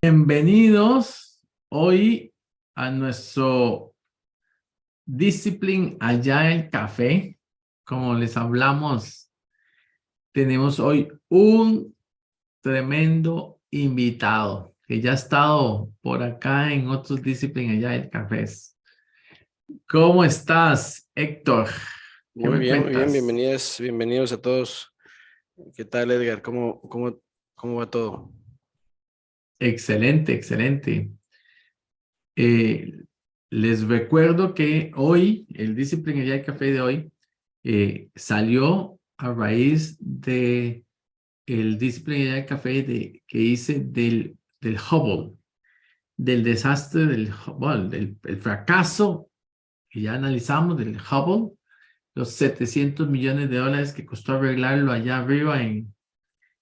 Bienvenidos hoy a nuestro Discipline Agile Café. Como les hablamos, tenemos hoy un tremendo invitado que ya ha estado por acá en otros Discipline Agile Cafés. ¿Cómo estás, Héctor? ¿Qué Muy me bien, muy bien. cuentas? Bienvenidos a todos. ¿Qué tal, Edgar? ¿Cómo va todo? Excelente, excelente. Eh, Les recuerdo que hoy, el Discipline Agile Café de hoy, salió a raíz de el Discipline Agile Café que hice del Hubble, del desastre del Hubble, el fracaso que ya analizamos del Hubble, los 700 millones de dólares que costó arreglarlo allá arriba en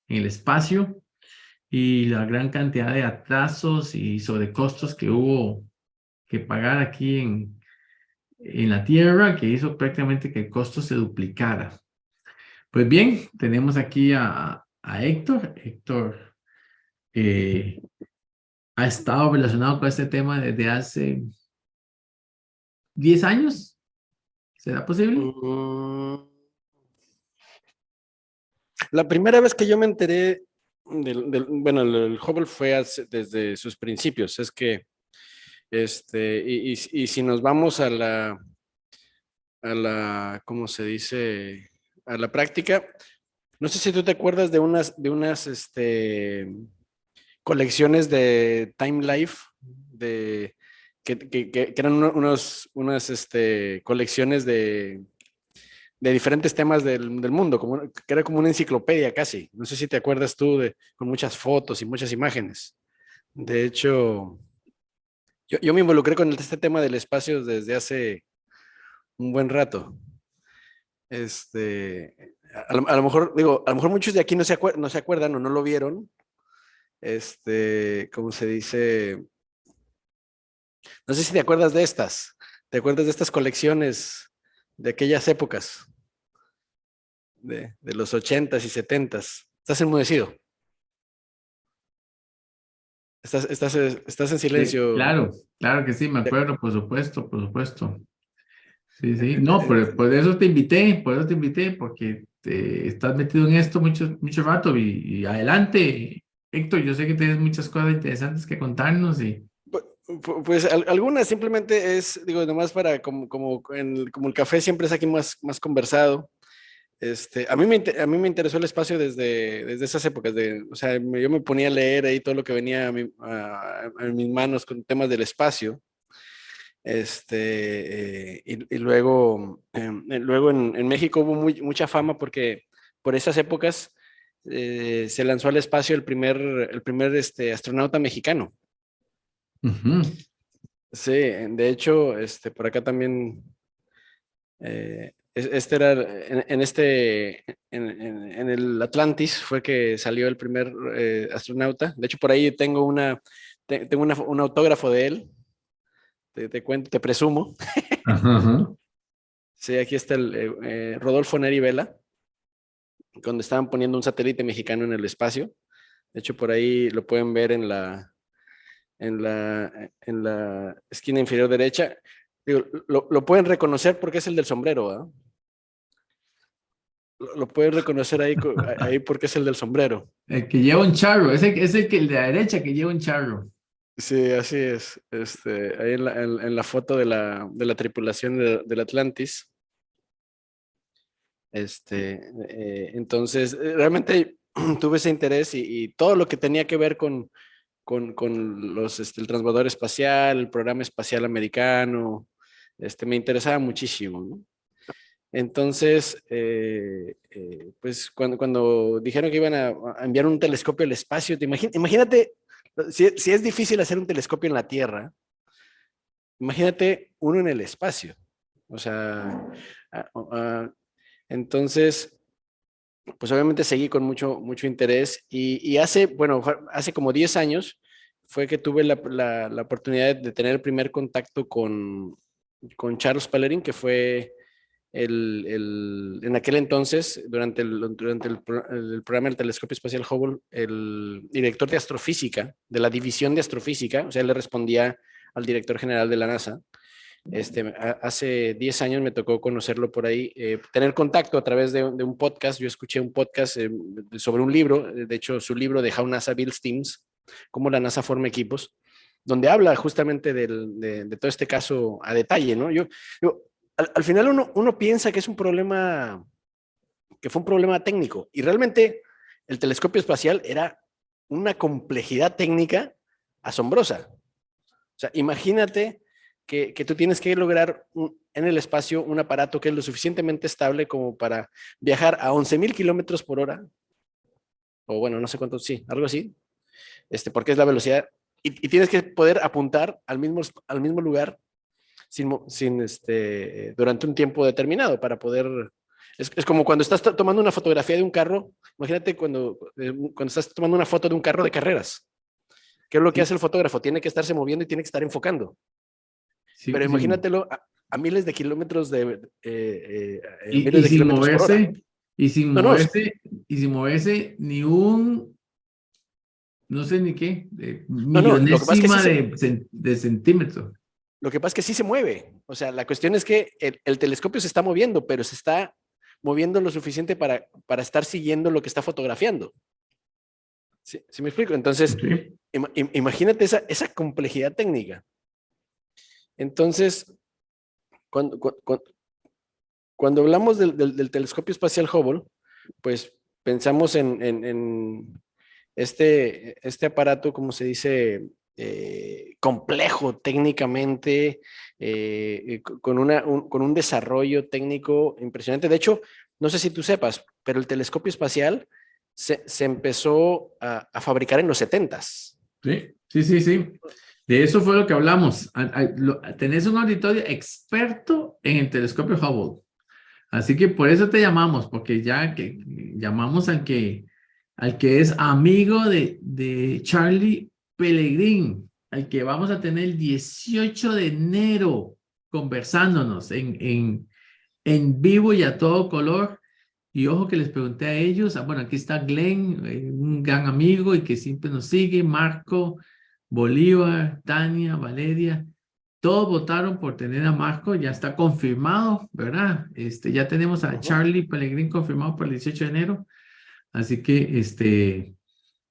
el espacio y la gran cantidad de atrasos y sobrecostos que hubo que pagar aquí en la Tierra, que hizo prácticamente que el costo se duplicara. Pues bien, tenemos aquí a Héctor. Héctor eh, ha estado relacionado con este tema desde hace 10 años. ¿Será posible? Mm, La primera vez que yo me enteré bueno, el Hubble fue desde sus principios. Es que, y si nos vamos ¿cómo se dice? A la práctica, no sé si tú te acuerdas de unas colecciones de Time Life, que eran unas colecciones de diferentes temas del mundo, que era como una enciclopedia casi. No sé si te acuerdas tú con muchas fotos y muchas imágenes. De hecho, yo me involucré con este tema del espacio desde hace un buen rato. A lo mejor, digo, a lo mejor muchos de aquí no se acuerdan o no lo vieron. ¿Cómo se dice? No sé si te acuerdas de estas. ¿Te acuerdas de estas colecciones de aquellas épocas, de los ochentas y setentas? Estás enmudecido. Estás en silencio. Claro, claro que sí, me acuerdo, por supuesto, por supuesto. Sí, sí. No, por eso te invité, por eso te invité, porque estás metido en esto mucho, mucho rato y adelante, Héctor, yo sé que tienes muchas cosas interesantes que contarnos y Pues algunas simplemente digo, nomás para como el café siempre es aquí más conversado. A mí me interesó el espacio desde esas épocas. O sea, yo me ponía a leer ahí todo lo que venía a mis manos con temas del espacio. Y luego en México hubo mucha fama porque por esas épocas se lanzó al espacio el primer astronauta mexicano. ujú. Sí, de hecho, por acá también, este era, en el Atlantis fue que salió el primer astronauta. De hecho, por ahí tengo un autógrafo de él, te cuento, te presumo. Ajá, ajá. Sí, aquí está el Rodolfo Neri Vela, cuando estaban poniendo un satélite mexicano en el espacio. De hecho, por ahí lo pueden ver en la esquina inferior derecha. Digo, lo pueden reconocer porque es el del sombrero, ¿ah? Lo pueden reconocer ahí porque es el del sombrero. El que lleva un charro, ese que el de la derecha que lleva un charro. Sí, así es. Ahí en la foto de la tripulación del Atlantis. Entonces, realmente tuve ese interés y todo lo que tenía que ver con el transbordador espacial, el programa espacial americano, me interesaba muchísimo, ¿no? Entonces, pues cuando dijeron que iban a enviar un telescopio al espacio, imagínate, si es difícil hacer un telescopio en la Tierra, imagínate uno en el espacio. O sea, ah, ah, entonces, pues obviamente seguí con mucho interés y hace como 10 años fue que tuve la oportunidad de tener el primer contacto con Charles Pellerin, que fue en aquel entonces, durante el programa del Telescopio Espacial Hubble, el director de astrofísica, de la división de astrofísica, o sea, él le respondía al director general de la NASA. Hace 10 años me tocó conocerlo por ahí, tener contacto a través de un podcast. Yo escuché un podcast sobre un libro, de hecho, su libro de How NASA Builds Teams, cómo la NASA forma equipos, donde habla justamente de todo este caso a detalle, ¿no? Al final uno piensa que es un problema, que fue un problema técnico, y realmente el telescopio espacial era una complejidad técnica asombrosa. O sea, imagínate que tú tienes que lograr en el espacio un aparato que es lo suficientemente estable como para viajar a 11,000 kilómetros por hora, o bueno, no sé cuánto, sí, algo así, porque es la velocidad, y tienes que poder apuntar al mismo lugar durante un tiempo determinado para poder... Es como cuando estás tomando una fotografía de un carro, imagínate cuando estás tomando una foto de un carro de carreras. ¿Qué es lo que hace el fotógrafo? Tiene que estarse moviendo y tiene que estar enfocando. Sí, Pero sí. imagínatelo a miles de kilómetros Y sin por hora. moverse, y sin No, no, moverse, y sin moverse ni un, no sé ni qué, no, lo que pasa es que millonésima de centímetro. lo que pasa es que sí se mueve. O sea, la cuestión es que el telescopio se está moviendo, pero se está moviendo lo suficiente para estar siguiendo lo que está fotografiando. ¿Sí, sí me explico? Entonces, Sí. imagínate esa complejidad técnica. Entonces, cuando hablamos del telescopio espacial Hubble, pues pensamos en este aparato, como se dice, complejo técnicamente, con un desarrollo técnico impresionante. De hecho, no sé si tú sepas, pero el telescopio espacial se empezó a fabricar en los 70s. Sí, sí, sí, sí. De eso fue lo que hablamos. Tenés un auditorio experto en el telescopio Hubble. Así que por eso te llamamos, porque ya que llamamos al que es amigo de Charlie Pellegrin, al que vamos a tener el 18 de enero conversándonos en vivo y a todo color. Y ojo que les pregunté a ellos, bueno, aquí está Glenn, un gran amigo y que siempre nos sigue, Marco, Bolívar, Tania, Valeria, todos votaron por tener a Marco, ya está confirmado, ¿verdad? Ya tenemos a Charlie Pellegrin confirmado para el 18 de enero, así que,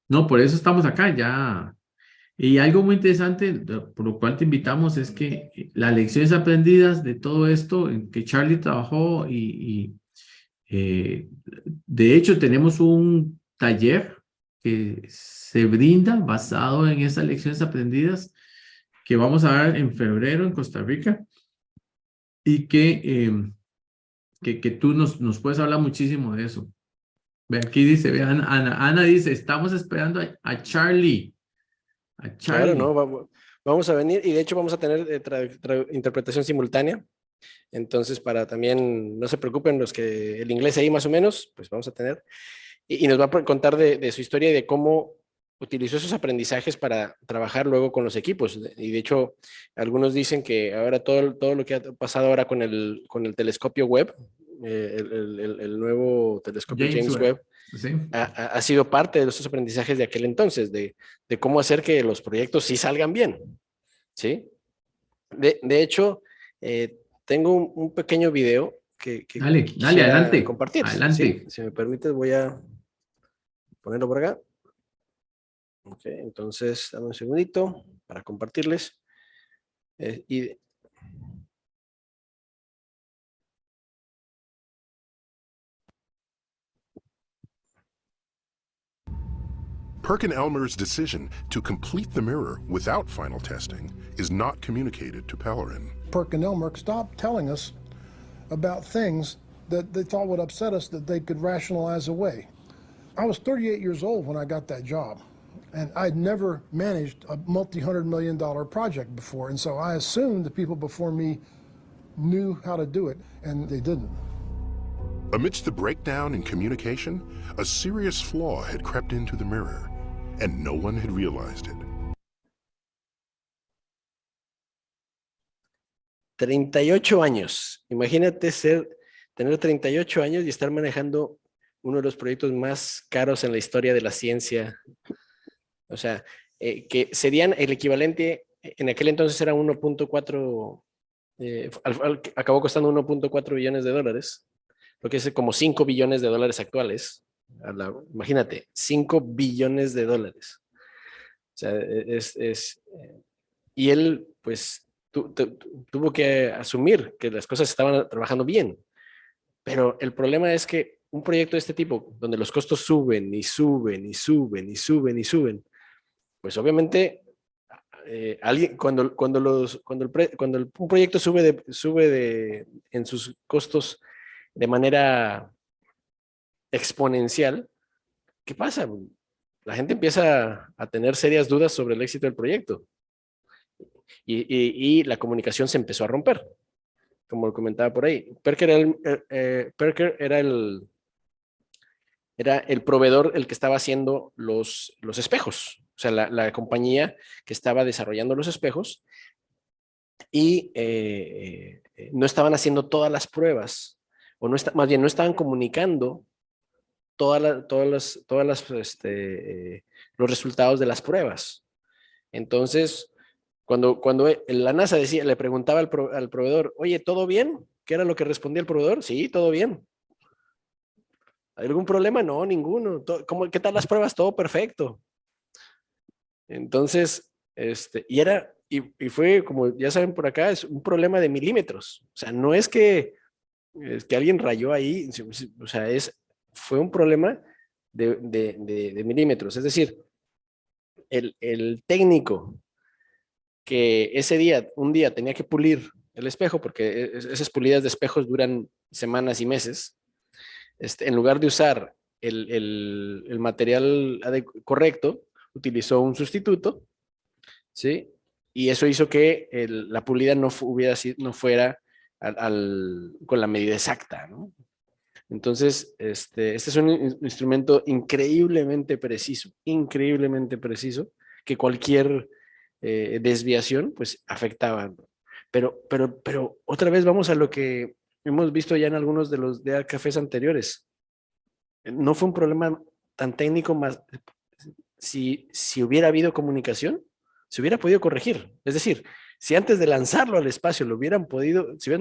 no, por eso estamos acá, ya. Y algo muy interesante, por lo cual te invitamos, es que las lecciones aprendidas de todo esto, en que Charlie trabajó de hecho, tenemos un taller que se brinda basado en esas lecciones aprendidas que vamos a dar en febrero en Costa Rica y que tú nos puedes hablar muchísimo de eso. Ve aquí dice, ve Ana dice, estamos esperando a Charlie. A Claro, Charlie. ¿no? Vamos a venir y de hecho vamos a tener interpretación simultánea. Entonces, para también, no se preocupen los que el inglés ahí más o menos, pues vamos a tener. Y nos va a contar de su historia y de cómo utilizó esos aprendizajes para trabajar luego con los equipos. Y de hecho, algunos dicen que ahora todo lo que ha pasado ahora con el telescopio Webb, el nuevo telescopio James James Webb. Webb, ¿Sí? ha sido parte de esos aprendizajes de aquel entonces, de cómo hacer que los proyectos sí salgan bien. ¿Sí? De hecho, tengo un pequeño video que Dale, dale, quisiera adelante. compartir, ¿sí? Adelante. Si me permites, voy a ponerlo por acá. Ok, entonces, dame un segundito para compartirles. Y Perkin-Elmer's decision to complete the mirror without final testing is not communicated to Pellerin. Perkin-Elmer stopped telling us about things that they thought would upset us that they could rationalize away. I was 38 years old when I got that job, and I'd never managed a multi-$100-million project before, and so I assumed the people before me knew how to do it, and they didn't. Amidst the breakdown in communication, a serious flaw had crept into the mirror, and no one had realized it. 38 años. Imagínate ser tener 38 años y estar manejando uno de los proyectos más caros en la historia de la ciencia. O sea, que serían el equivalente, en aquel entonces era 1.4, acabó costando 1.4 billones de dólares, lo que es como 5 billones de dólares actuales. Imagínate, 5 billones de dólares. O sea, y él, pues, tuvo que asumir que las cosas estaban trabajando bien. Pero el problema es que un proyecto de este tipo, donde los costos suben y suben y suben y suben y suben, pues obviamente un proyecto sube en sus costos de manera exponencial, ¿qué pasa? La gente empieza a tener serias dudas sobre el éxito del proyecto y la comunicación se empezó a romper, como lo comentaba por ahí. Perker era el proveedor el que estaba haciendo los espejos, o sea, la compañía que estaba desarrollando los espejos y no estaban haciendo todas las pruebas, o más bien no estaban comunicando los resultados de las pruebas. Entonces, cuando la NASA le preguntaba al proveedor, oye, ¿todo bien? ¿Qué era lo que respondía el proveedor? Sí, todo bien. ¿Hay algún problema? No, ninguno. ¿Qué tal las pruebas? Todo perfecto. Entonces, y fue, como ya saben por acá, es un problema de milímetros. O sea, no es que alguien rayó ahí, o sea, fue un problema de milímetros. Es decir, el técnico que un día tenía que pulir el espejo, porque esas pulidas de espejos duran semanas y meses, en lugar de usar el material correcto, utilizó un sustituto, ¿sí? Y eso hizo que la pulida no fuera con la medida exacta, ¿no? Entonces, este es un instrumento increíblemente preciso, que cualquier desviación, pues, afectaba. Pero otra vez vamos a lo que hemos visto ya en algunos de los cafés anteriores. No fue un problema tan técnico, más si hubiera habido comunicación, se hubiera podido corregir. Es decir, si antes de lanzarlo al espacio se hubieran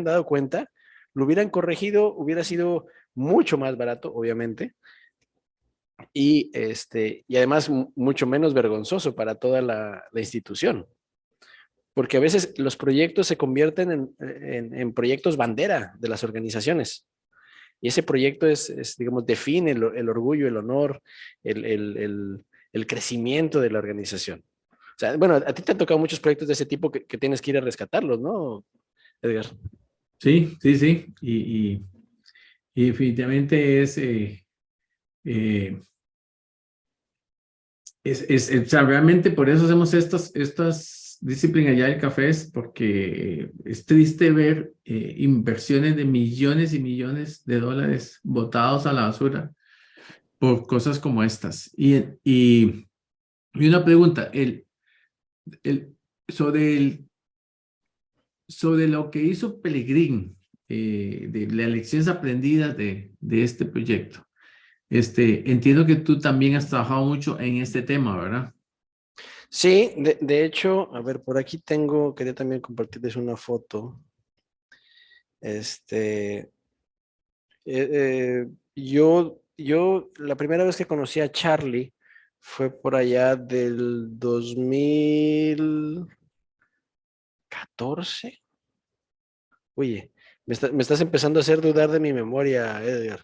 dado cuenta, lo hubieran corregido, hubiera sido mucho más barato, obviamente, y además mucho menos vergonzoso para toda la institución. Porque a veces los proyectos se convierten en proyectos bandera de las organizaciones. Y ese proyecto digamos, define el orgullo, el honor, el crecimiento de la organización. O sea, bueno, a ti te han tocado muchos proyectos de ese tipo que tienes que ir a rescatarlos, ¿no, Edgar? Sí, sí, sí. Y definitivamente o sea, realmente por eso hacemos estas Discipline Agile Cafés, porque es triste ver inversiones de millones y millones de dólares botados a la basura por cosas como estas. Y una pregunta, sobre sobre lo que hizo Pelegrín, de las lecciones aprendidas de este proyecto. Entiendo que tú también has trabajado mucho en este tema, ¿verdad? Sí, de hecho, a ver, por aquí quería también compartirles una foto. Yo la primera vez que conocí a Charlie fue por allá del 2014. Oye, me estás empezando a hacer dudar de mi memoria, Edgar.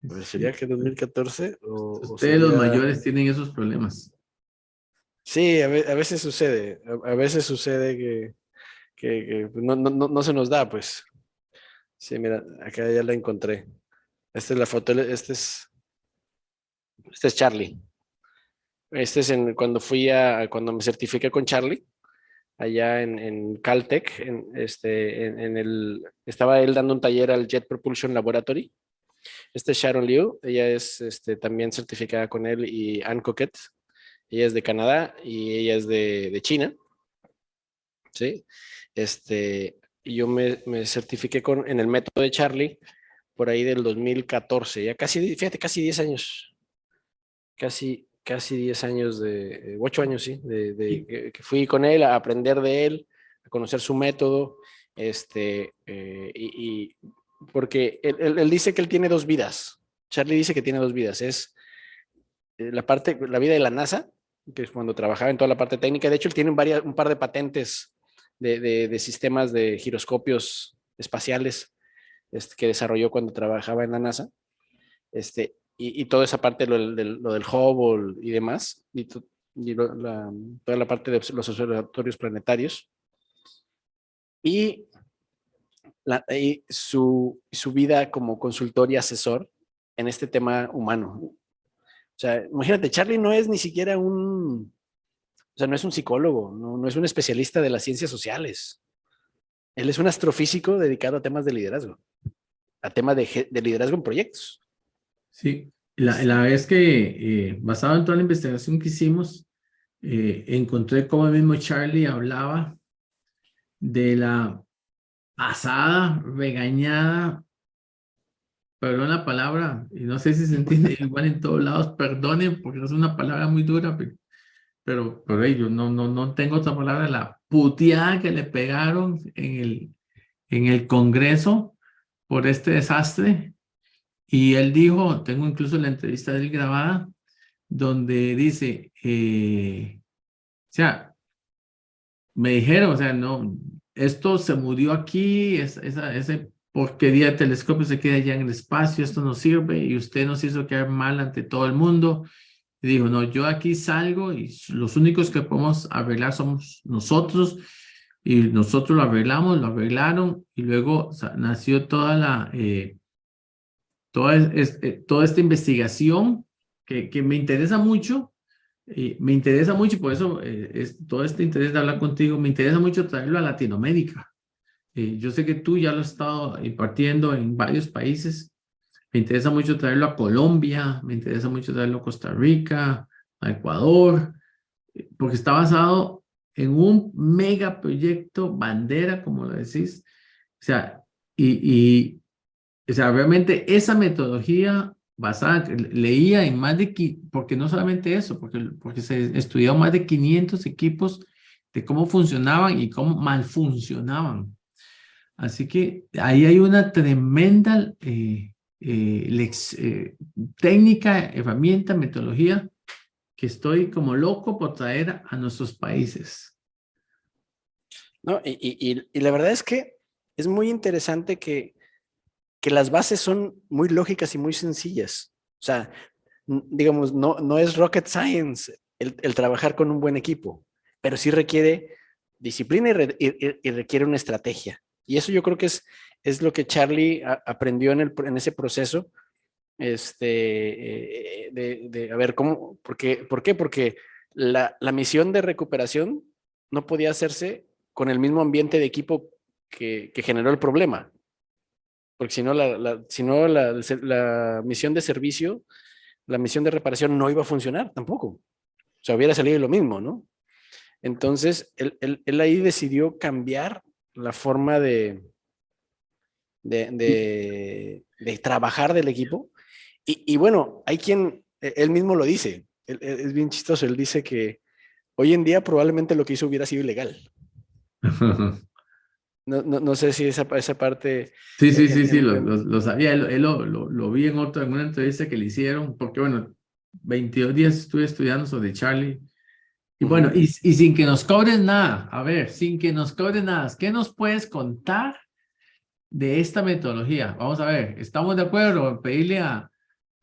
Pues, ¿sería Sí. que 2014 o Ustedes los sería...? mayores tienen esos problemas. Sí, a veces sucede. A veces sucede que no se nos da, pues. Sí, mira, acá ya la encontré. Esta es la foto, este es Charlie. Este es cuando me certifiqué con Charlie, allá en Caltech, estaba él dando un taller al Jet Propulsion Laboratory. Este es Sharon Liu, ella es también certificada con él, y Anne Coquette, ella es de Canadá y ella es de China, ¿sí? Y yo me certifiqué en el método de Charlie por ahí del 2014, ya casi, fíjate, casi 10 años. Casi 10 años 8 años, sí, que fui con él a aprender de él, a conocer su método, porque él dice que él tiene dos vidas. Charlie dice que tiene dos vidas. Es la vida de la NASA, que es cuando trabajaba en toda la parte técnica. De hecho, él tiene un par de patentes de sistemas de giroscopios espaciales que desarrolló cuando trabajaba en la NASA. Y toda esa parte, lo del Hubble y demás, toda la parte de los observatorios planetarios. Y su vida como consultor y asesor en este tema humano. O sea, imagínate, Charlie no es ni siquiera o sea, no es un psicólogo, no es un especialista de las ciencias sociales. Él es un astrofísico dedicado a temas de liderazgo, a temas de liderazgo en proyectos. Sí, la vez que, basado en toda la investigación que hicimos, encontré cómo el mismo Charlie hablaba de la pasada, regañada, perdón la palabra, y no sé si se entiende igual en todos lados, perdonen, porque es una palabra muy dura, pero ellos no tengo otra palabra, la puteada que le pegaron en el Congreso por este desastre. Y él dijo, tengo incluso la entrevista de él grabada, donde dice, o sea, me dijeron, o sea, no, esto se murió aquí, ese porquería de telescopio se queda allá en el espacio, esto no sirve y usted nos hizo quedar mal ante todo el mundo. Y dijo, no, yo aquí salgo y los únicos que podemos arreglar somos nosotros y nosotros lo arreglamos, lo arreglaron y luego nació toda esta investigación que me interesa mucho. Me interesa mucho, y por eso todo este interés de hablar contigo, me interesa mucho traerlo a Latinoamérica. Yo sé que tú ya lo has estado impartiendo en varios países. Me interesa mucho traerlo a Colombia, me interesa mucho traerlo a Costa Rica, a Ecuador, porque está basado en un megaproyecto bandera, como lo decís. O sea, o sea, realmente esa metodología basada, leía en más porque no solamente eso, porque se estudiaron más de 500 equipos de cómo funcionaban y cómo mal funcionaban. Así que ahí hay una tremenda técnica, herramienta, metodología que estoy como loco por traer a nuestros países. ¿No? Y la verdad es que es muy interesante que las bases son muy lógicas y muy sencillas. O sea, digamos, no es rocket science el trabajar con un buen equipo, pero sí requiere disciplina y requiere una estrategia. Y eso yo creo que es lo que Charlie aprendió en ese proceso, a ver, ¿cómo? ¿Por qué? Porque la misión de recuperación no podía hacerse con el mismo ambiente de equipo que generó el problema. Porque si no, la misión de servicio, la misión de reparación no iba a funcionar tampoco. O sea, hubiera salido lo mismo, ¿no? Entonces, él ahí decidió cambiar la forma de trabajar del equipo. Y bueno, hay quien, él mismo lo dice, es bien chistoso, él dice que hoy en día probablemente lo que hizo hubiera sido ilegal. No sé si esa parte... Sí, lo sabía, él lo vi en una entrevista que le hicieron, porque bueno, 22 días estuve estudiando sobre Charlie, y bueno, y sin que nos cobres nada, a ver, sin que nos cobres nada, ¿qué nos puedes contar de esta metodología? Vamos a ver, ¿estamos de acuerdo en pedirle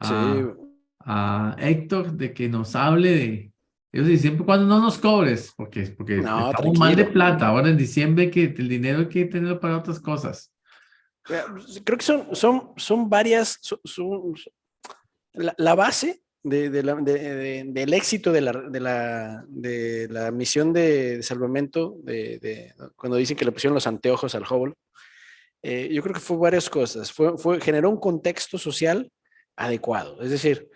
Sí. a Héctor de que nos hable de... Eso sí, siempre y cuando no nos cobres, porque No, estamos mal de tranquilo. plata, ahora en diciembre que el dinero hay que tenerlo para otras cosas. Creo que son varias, la base del éxito de la misión de salvamento, cuando dicen que le pusieron los anteojos al Hubble, yo creo que fue varias cosas. Generó un contexto social adecuado. Es decir,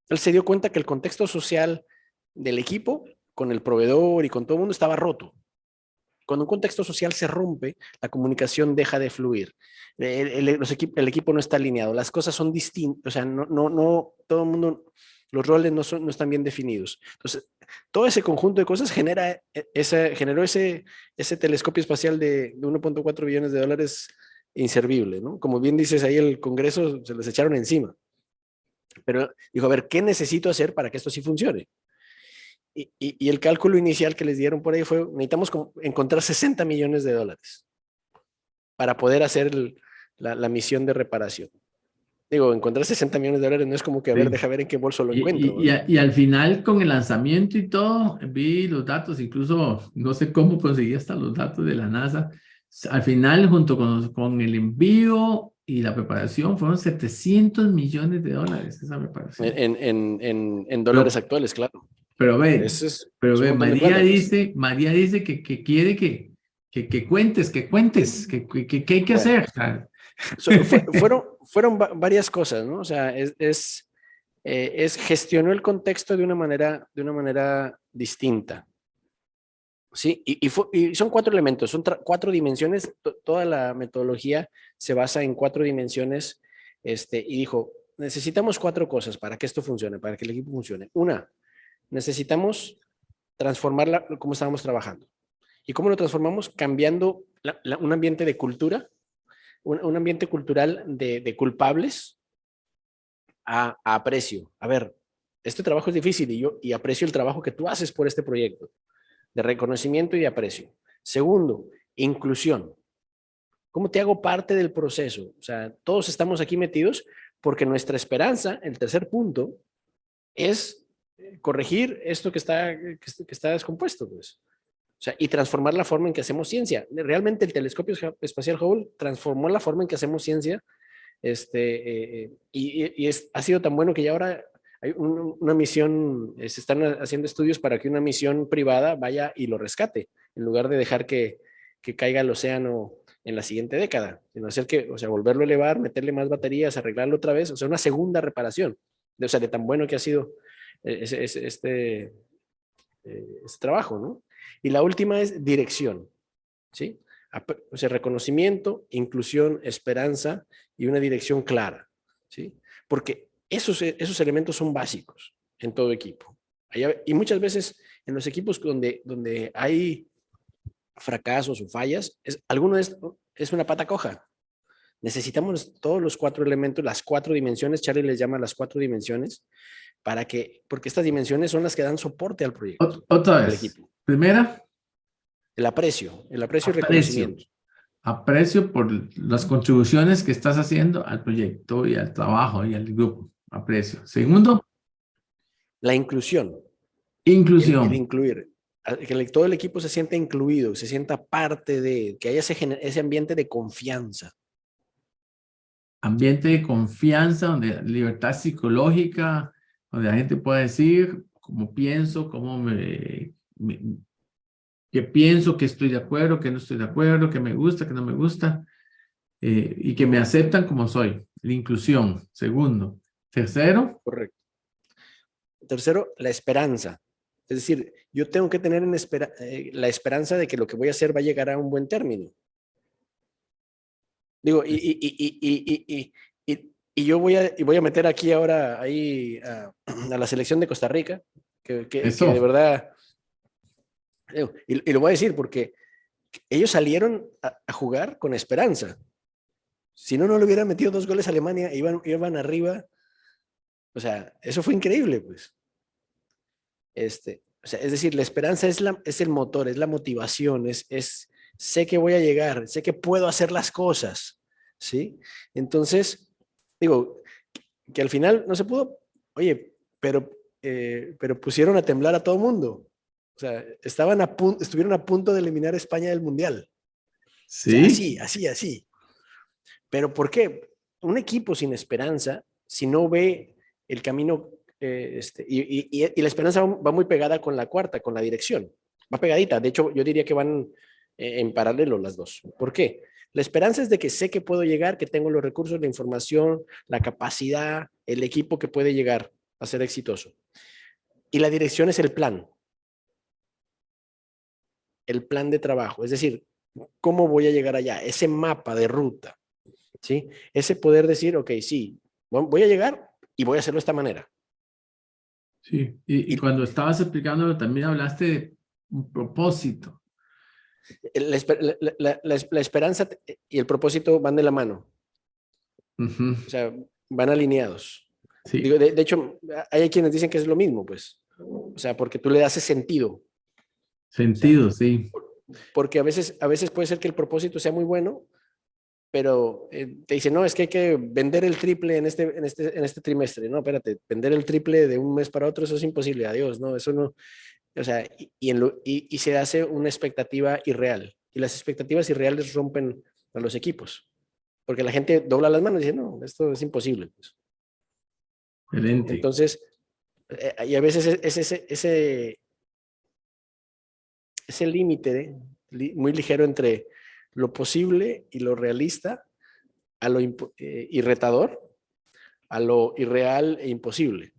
él se dio cuenta que el contexto social del equipo, con el proveedor y con todo el mundo, estaba roto. Cuando un contexto social se rompe, la comunicación deja de fluir. El equipo no está alineado, las cosas son distintas, o sea, no, todo el mundo, los roles no están bien definidos. Entonces, todo ese conjunto de cosas generó ese telescopio espacial de 1.4 billones de dólares inservible, ¿no? Como bien dices ahí, el Congreso se les echaron encima. Pero dijo, a ver, ¿qué necesito hacer para que esto sí funcione? Y el cálculo inicial que les dieron por ahí fue, necesitamos encontrar 60 millones de dólares para poder hacer la misión de reparación. Digo, encontrar 60 millones de dólares no es como que, a ver, deja ver en qué bolso lo encuentro. Y al final, con el lanzamiento y todo, vi los datos, incluso no sé cómo conseguí hasta los datos de la NASA. Al final, junto con el envío y la preparación, fueron 700 millones de dólares esa preparación. En dólares actuales, claro. Pero ve, Es María dice, María dice que quiere que cuentes, que hay que hacer. Fueron varias cosas, ¿no? O sea, gestionó el contexto de una manera distinta. Sí, y son 4 elementos, son 4 dimensiones, toda la metodología se basa en 4 dimensiones, y dijo, necesitamos 4 cosas para que esto funcione, para que el equipo funcione. Una, necesitamos transformar cómo estábamos trabajando. ¿Y cómo lo transformamos? Cambiando un ambiente de cultura, un ambiente cultural de culpables a aprecio. A ver, este trabajo es difícil y aprecio el trabajo que tú haces por este proyecto, de reconocimiento y de aprecio. Segundo, inclusión. ¿Cómo te hago parte del proceso? O sea, todos estamos aquí metidos porque nuestra esperanza, el tercer punto, es corregir esto que está descompuesto, pues. O sea, y transformar la forma en que hacemos ciencia. Realmente el telescopio espacial Hubble transformó la forma en que hacemos ciencia, ha sido tan bueno que ya ahora hay una misión, se están haciendo estudios para que una misión privada vaya y lo rescate, en lugar de dejar que caiga al océano en la siguiente década, sino hacer o sea, volverlo a elevar, meterle más baterías, arreglarlo otra vez, o sea, una segunda reparación, o sea, de tan bueno que ha sido este trabajo, ¿no? Y la última es dirección, ¿sí? O sea, reconocimiento, inclusión, esperanza y una dirección clara, ¿sí? Porque esos elementos son básicos en todo equipo. Y muchas veces en los equipos donde hay fracasos o fallas, alguno es una pata coja. Necesitamos todos los 4 elementos, las 4 dimensiones, Charlie les llama las 4 dimensiones, porque estas dimensiones son las que dan soporte al proyecto. Otra vez. Equipo. Primera. El aprecio y reconocimiento. Aprecio por las contribuciones que estás haciendo al proyecto y al trabajo y al grupo. Aprecio. Segundo. La inclusión. Inclusión. El incluir. Que todo el equipo se sienta incluido, se sienta parte que haya ese ambiente de confianza. Ambiente de confianza, donde libertad psicológica, donde la gente pueda decir cómo pienso, que pienso, que estoy de acuerdo, que no estoy de acuerdo, que me gusta, que no me gusta, y que me aceptan como soy. La inclusión. Segundo. Tercero. Correcto. Tercero, la esperanza. Es decir, yo tengo que tener la esperanza de que lo que voy a hacer va a llegar a un buen término. Digo, y yo voy a meter aquí ahora ahí a la selección de Costa Rica, que de verdad, y lo voy a decir porque ellos salieron a jugar con esperanza. Si no le hubieran metido 2 goles a Alemania, iban arriba. O sea, eso fue increíble, pues. O sea, es decir, la esperanza es el motor, es la motivación, sé que voy a llegar, sé que puedo hacer las cosas, ¿sí? Entonces, digo, que al final no se pudo, oye, pero pusieron a temblar a todo mundo. O sea, estuvieron a punto de eliminar a España del Mundial. Sí. O sea, así. ¿Pero por qué? Un equipo sin esperanza, si no ve el camino, y la esperanza va muy pegada con la cuarta, con la dirección. Va pegadita. De hecho, yo diría que van en paralelo las dos. ¿Por qué? La esperanza es de que sé que puedo llegar, que tengo los recursos, la información, la capacidad, el equipo que puede llegar a ser exitoso. Y la dirección es el plan. el plan de trabajo, es decir, cómo voy a llegar allá, ese mapa de ruta, ¿sí? Ese poder decir, ok, sí, voy a llegar y voy a hacerlo de esta manera. Sí, y cuando estabas explicándolo también hablaste de un propósito. La esperanza y el propósito van de la mano, Ujú, o sea, van alineados. sí, Digo, de hecho, hay quienes dicen que es lo mismo, pues, o sea, porque tú le das ese sentido, o sea, sentido, sí, porque a veces puede ser que el propósito sea muy bueno, pero te dicen, no, es que hay que vender el triple en este trimestre. No, espérate, vender el triple de un mes para otro, eso es imposible, adiós, no, eso no, o sea, y se hace una expectativa irreal. Y las expectativas irreales rompen a los equipos, porque la gente dobla las manos y dice, no, esto es imposible. Pues. excelente. Entonces, y a veces es ese límite muy ligero entre lo posible y lo realista, a lo y retador, a lo irreal e imposible.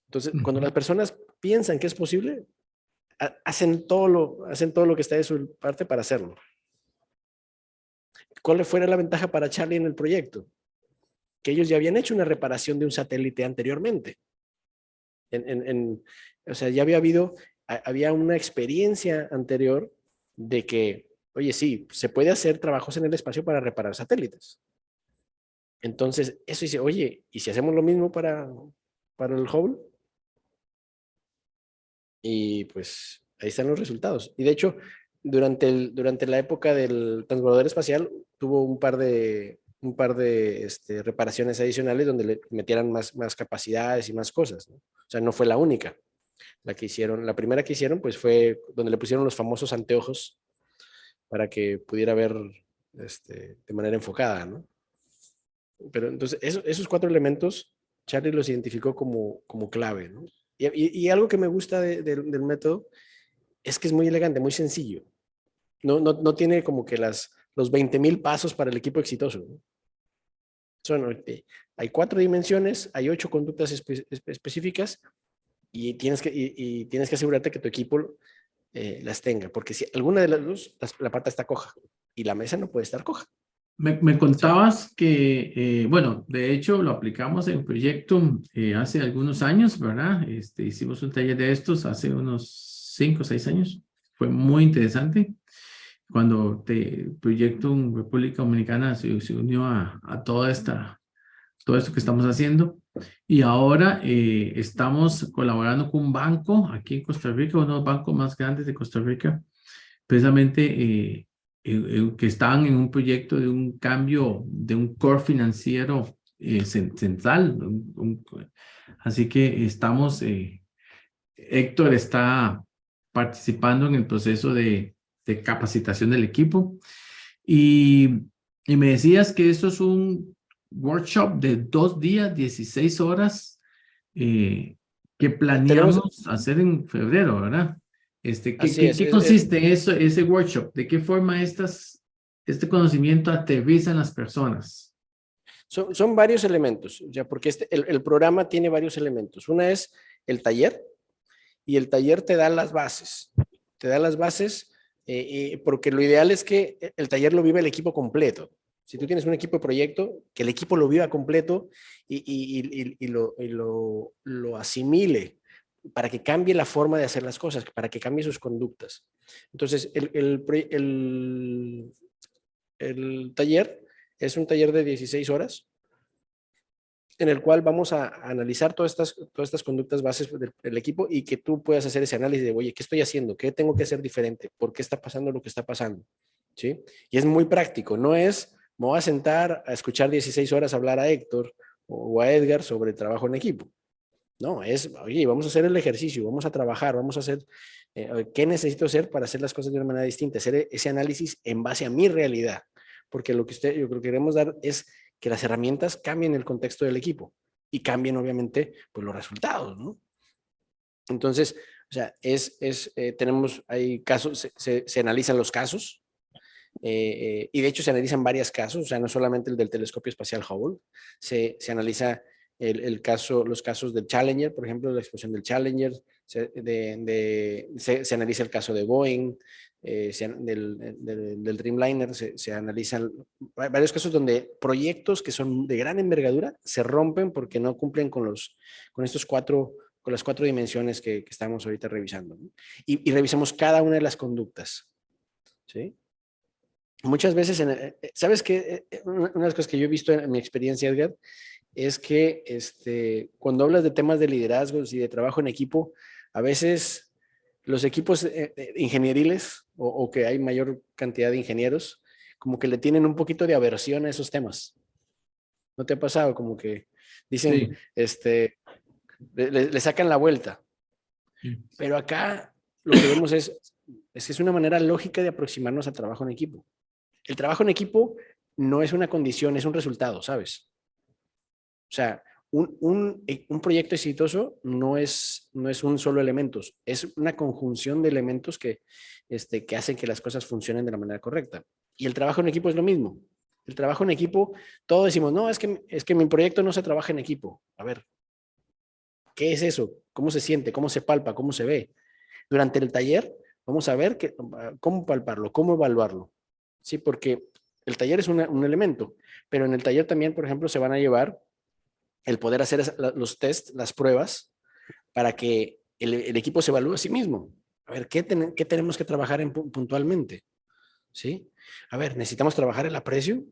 Entonces, cuando Ujú. las personas piensan que es posible, hacen todo lo que está de su parte para hacerlo. ¿Cuál fuera la ventaja para Charlie en el proyecto? Que ellos ya habían hecho una reparación de un satélite anteriormente. O sea, ya había una experiencia anterior de que, oye, sí, se puede hacer trabajos en el espacio para reparar satélites. Entonces, eso dice, oye, ¿y si hacemos lo mismo para el Hubble? Y pues ahí están los resultados. Y de hecho, durante la época del transbordador espacial, tuvo un par de reparaciones adicionales donde le metieran más capacidades y más cosas, ¿no? O sea, no fue la única. La primera que hicieron, pues fue donde le pusieron los famosos anteojos para que pudiera ver de manera enfocada, ¿no? Pero entonces, esos cuatro elementos, Charlie los identificó como clave, ¿no? Y algo que me gusta del método es que es muy elegante, muy sencillo. No tiene como que los 20,000 pasos para el equipo exitoso, ¿no? Hay 4 dimensiones, hay 8 conductas específicas y tienes que asegurarte que tu equipo las tenga, porque si alguna de las dos, la pata está coja y la mesa no puede estar coja. Me ¿Sí? contabas que, bueno, de hecho lo aplicamos en proyecto hace algunos años, ¿verdad? Hicimos un taller de estos hace unos 5 o 6 años. Fue muy interesante cuando Proyecto en República Dominicana se unió a todo esto que estamos haciendo. Y ahora estamos colaborando con un banco aquí en Costa Rica, uno de los bancos más grandes de Costa Rica, precisamente que están en un proyecto de un cambio de un core financiero central. Así que estamos, Héctor está participando en el proceso de capacitación del equipo y, y me decías que esto es un workshop de 2 días, 16 horas, que Tenemos, planeamos hacer en febrero, ¿verdad? así ¿Qué es, consiste eso, ese workshop? ¿De qué forma este conocimiento aterriza en las personas? son varios elementos, ya porque el programa tiene varios elementos. Una es el taller, y el taller te da las bases. Te da las bases porque lo ideal es que el taller lo viva el equipo completo. Si tú tienes un equipo de proyecto, que el equipo lo viva completo y lo asimile para que cambie la forma de hacer las cosas, para que cambie sus conductas. Entonces, el taller es un taller de 16 horas en el cual vamos a analizar todas estas conductas bases del equipo y que tú puedas hacer ese análisis de, oye, ¿qué estoy haciendo? ¿Qué tengo que hacer diferente? ¿Por qué está pasando lo que está pasando? ¿Sí? Y es muy práctico, no es, me voy a sentar a escuchar 16 horas hablar a Héctor o a Edgar sobre trabajo en equipo. No, es, oye, vamos a hacer el ejercicio, vamos a trabajar, vamos a hacer, ¿qué necesito hacer para hacer las cosas de una manera distinta? Hacer ese análisis en base a mi realidad, porque yo creo que queremos dar es que las herramientas cambien el contexto del equipo y cambien obviamente pues los resultados, ¿no? Entonces, o sea, hay casos, se analizan los casos, y de hecho se analizan varios casos, o sea, no solamente el del telescopio espacial Hubble, se analiza los casos del Challenger, por ejemplo, la explosión del Challenger, se analiza el caso de Boeing, del Dreamliner, se analizan varios casos donde proyectos que son de gran envergadura se rompen porque no cumplen con las cuatro dimensiones que estamos ahorita revisando, ¿no? Y revisamos cada una de las conductas, ¿sí? Muchas veces, ¿sabes qué? Una de las cosas que yo he visto en mi experiencia, Edgar, es que cuando hablas de temas de liderazgos y de trabajo en equipo, a veces los equipos ingenieriles o que hay mayor cantidad de ingenieros, como que le tienen un poquito de aversión a esos temas. ¿No te ha pasado? Como que dicen, Sí. le sacan la vuelta. Sí. Pero acá lo que vemos es que es una manera lógica de aproximarnos al trabajo en equipo. El trabajo en equipo no es una condición, es un resultado, ¿sabes? O sea, un proyecto exitoso no es un solo elemento, es una conjunción de elementos que hacen que las cosas funcionen de la manera correcta. Y el trabajo en equipo es lo mismo. El trabajo en equipo, todos decimos, no, es que mi proyecto no se trabaja en equipo. A ver, ¿qué es eso? ¿Cómo se siente? ¿Cómo se palpa? ¿Cómo se ve? Durante el taller vamos a ver cómo palparlo, cómo evaluarlo. Sí, porque el taller es un elemento, pero en el taller también, por ejemplo, se van a llevar el poder hacer los tests, las pruebas, para que el equipo se evalúe a sí mismo. A ver, ¿qué tenemos que trabajar puntualmente? ¿Sí? A ver, ¿necesitamos trabajar el aprecio?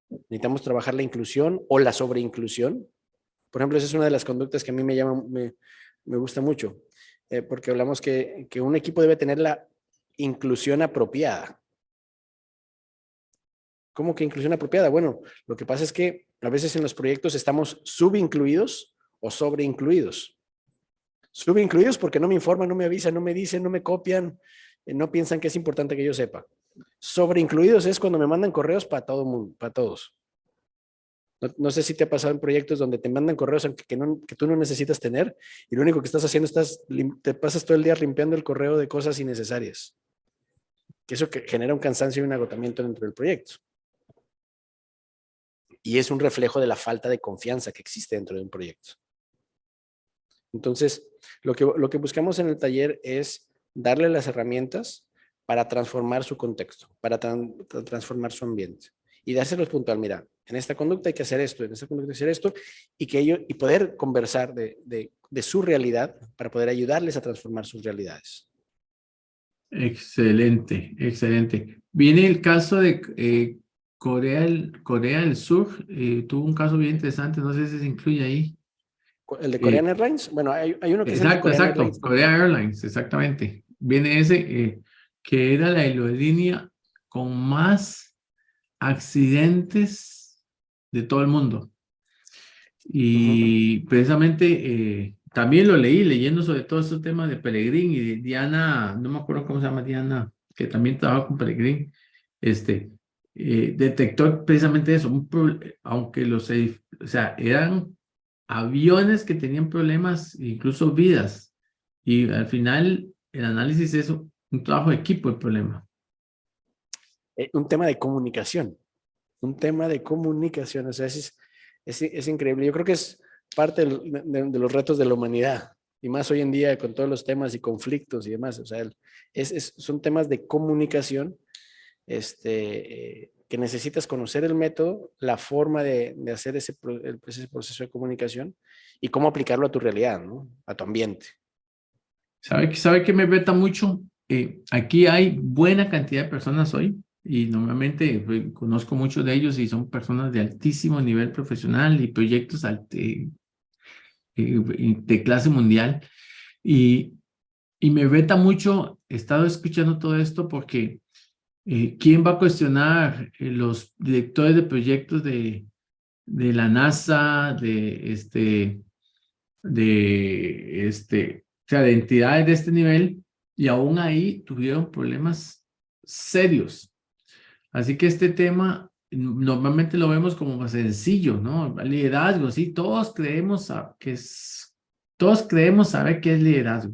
¿Necesitamos trabajar la inclusión o la sobreinclusión? Por ejemplo, esa es una de las conductas que a mí me gusta mucho, porque hablamos que un equipo debe tener la inclusión apropiada. ¿Cómo que inclusión apropiada? Bueno, lo que pasa es que a veces en los proyectos estamos subincluidos o sobreincluidos. Subincluidos porque no me informan, no me avisan, no me dicen, no me copian, no piensan que es importante que yo sepa. Sobreincluidos es cuando me mandan correos para todo mundo, para todos. No sé si te ha pasado en proyectos donde te mandan correos que tú no necesitas tener y lo único que estás haciendo te pasas todo el día limpiando el correo de cosas innecesarias. Que eso genera un cansancio y un agotamiento dentro del proyecto. Y es un reflejo de la falta de confianza que existe dentro de un proyecto. Entonces, lo que buscamos en el taller es darle las herramientas para transformar su contexto, para transformar su ambiente y dárselos puntual. Mira, en esta conducta hay que hacer esto, en esta conducta hay que hacer esto y poder conversar de su realidad para poder ayudarles a transformar sus realidades. Excelente, excelente. Viene el caso de Corea del Sur, tuvo un caso bien interesante, no sé si se incluye ahí. ¿El de Korean Airlines? Bueno, hay uno que es el de Exacto, Korean exacto, Airlines. Korea Airlines, exactamente. Viene ese que era la aerolínea con más accidentes de todo el mundo. Y precisamente también lo leí, leyendo sobre todo estos temas de Pelegrín y de Diana, no me acuerdo cómo se llama Diana, que también trabaja con Pelegrín, detectó precisamente eso, aunque o sea, eran aviones que tenían problemas, incluso vidas, y al final el análisis es un trabajo de equipo el problema. Un tema de comunicación, o sea, es increíble. Yo creo que es parte de los retos de la humanidad, y más hoy en día con todos los temas y conflictos y demás. O sea, son temas de comunicación que necesitas conocer el método, la forma de hacer ese proceso de comunicación y cómo aplicarlo a tu realidad, ¿no? A tu ambiente. ¿Sabe qué me reta mucho? Aquí hay buena cantidad de personas hoy y normalmente conozco muchos de ellos y son personas de altísimo nivel profesional y proyectos de clase mundial. Y me reta mucho, he estado escuchando todo esto porque ¿quién va a cuestionar los directores de proyectos de la NASA, o sea, de entidades de este nivel, y aún ahí tuvieron problemas serios? Así que este tema normalmente lo vemos como más sencillo, ¿no? Liderazgo, sí, todos creemos saber qué es liderazgo.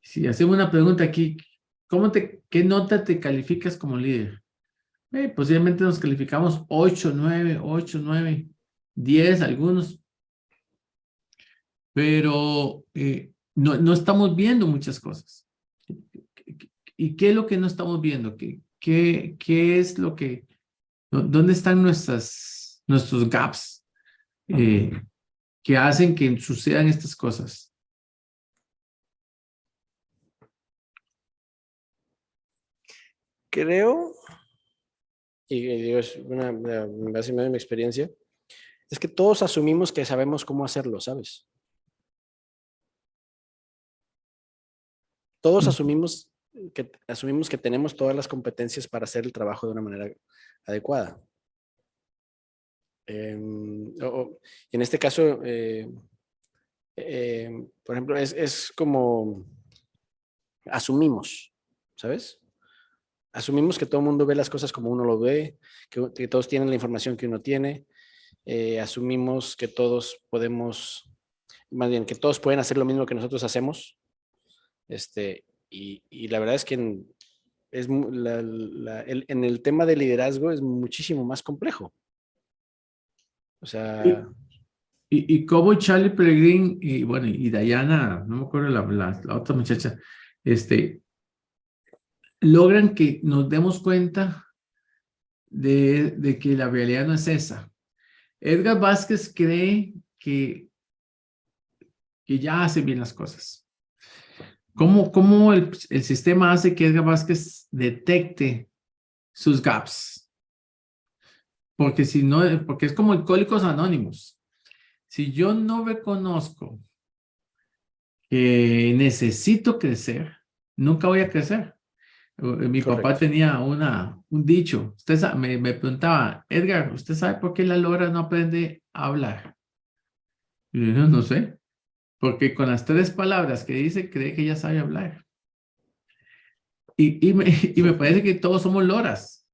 Si hacemos una pregunta aquí, ¿qué nota te calificas como líder? Posiblemente nos calificamos 8, 9, 10 algunos. Pero no estamos viendo muchas cosas. ¿Y qué es lo que no estamos viendo? ¿Qué es lo que, dónde están nuestros gaps que hacen que sucedan estas cosas? Creo, y digo, es base en mi experiencia, es que todos asumimos que sabemos cómo hacerlo, ¿sabes? Todos asumimos que tenemos todas las competencias para hacer el trabajo de una manera adecuada. Y en este caso, por ejemplo, es como asumimos, ¿sabes? Asumimos que todo el mundo ve las cosas como uno lo ve, que todos tienen la información que uno tiene. Asumimos que todos podemos, más bien, que todos pueden hacer lo mismo que nosotros hacemos. Y la verdad es que en el tema de liderazgo es muchísimo más complejo. O sea... Y como Charlie Pellegrin y bueno, y Diana, no me acuerdo la otra muchacha, logran que nos demos cuenta de que la realidad no es esa. Edgar Vázquez cree que ya hace bien las cosas. ¿Cómo el sistema hace que Edgar Vázquez detecte sus gaps? Porque si no, porque es como Alcohólicos Anónimos. Si yo no reconozco que necesito crecer, nunca voy a crecer. Mi papá tenía un dicho. Me preguntaba, Edgar, ¿usted sabe por qué la lora no aprende a hablar? Y yo no sé. Porque con las 3 palabras que dice, cree que ya sabe hablar. Y me parece que todos somos loras.